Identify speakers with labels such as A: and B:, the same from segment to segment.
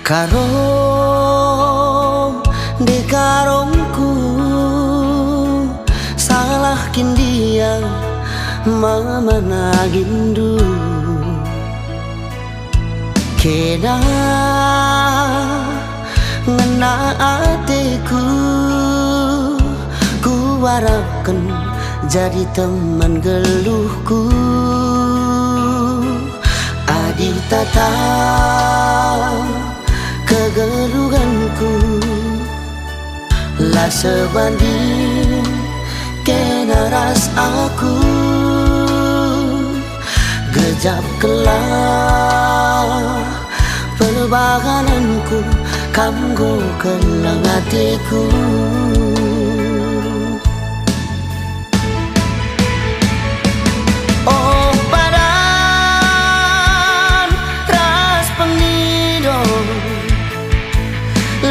A: Karong de karongku salah kindia mama nagindu kena ngena atiku ku harapkan jadi teman geluhku adi tata kegeluhanku lah sebanding kena ras aku gejap kelah perbahananku kanggo kelang hatiku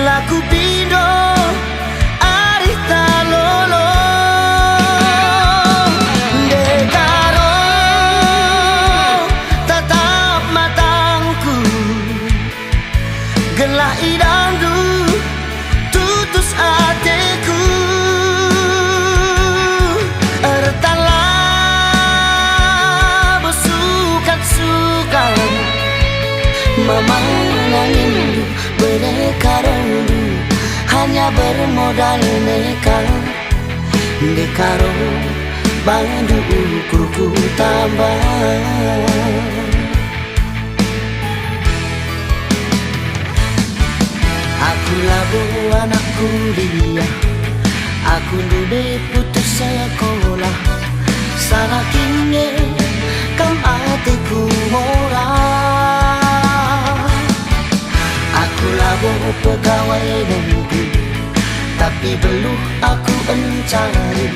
A: laku pindo arita lolo dekaro tatap matangku gelah idandu tutus hatiku ertalah bersukat-sukat mama nangin berdekaro hanya bermodal nekal dekaro bandu ukurku tambah aku labu anak kuliah aku dude putus sekolah salah kini kam hatiku morah aku labu pegawai negeri tapi belum aku mencari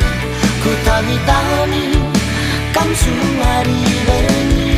A: ku tani-tani kam suari berni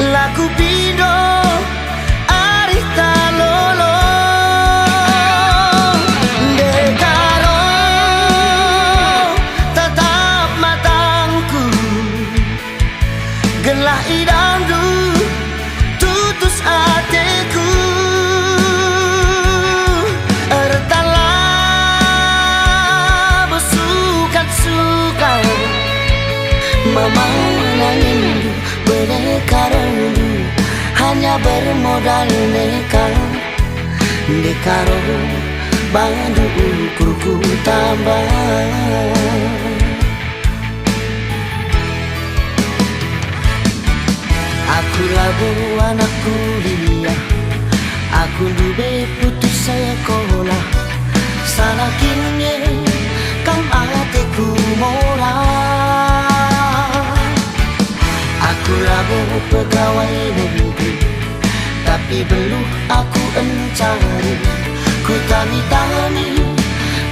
A: laku pindo arita lolo dekaro tatap matangku gelah idandu tutus hatiku ertalah bersukat-sukat mama nangin berdekaro hanya bermodal nekal dekaro bandu ukurku tambah aku labu anak kuliah aku dude putus sekolah salah kini kam hatiku morah aku labu pegawai negeri tapi belum aku mencari ku tani-tani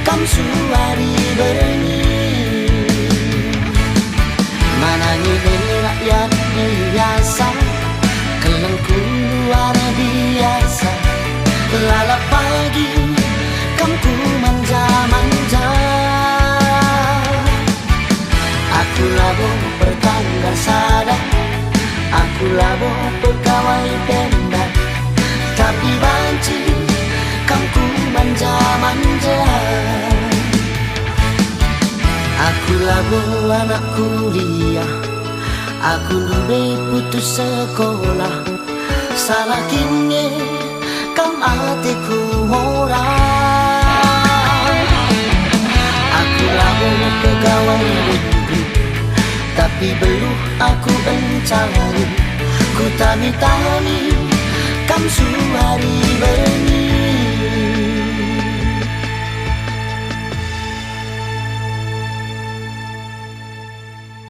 A: kam suari berni mana ini rakyat biasa kelengku luar biasa lalap pagi kam ku manja-manja aku labu bertanggal sadar aku labu pegawai pemda tapi banci kamu manja-manja aku labu anak kuliah aku dude putus sekolah salah kini kam hatiku morah aku labu pegawai negeri tapi belum aku mencari ku tani-tani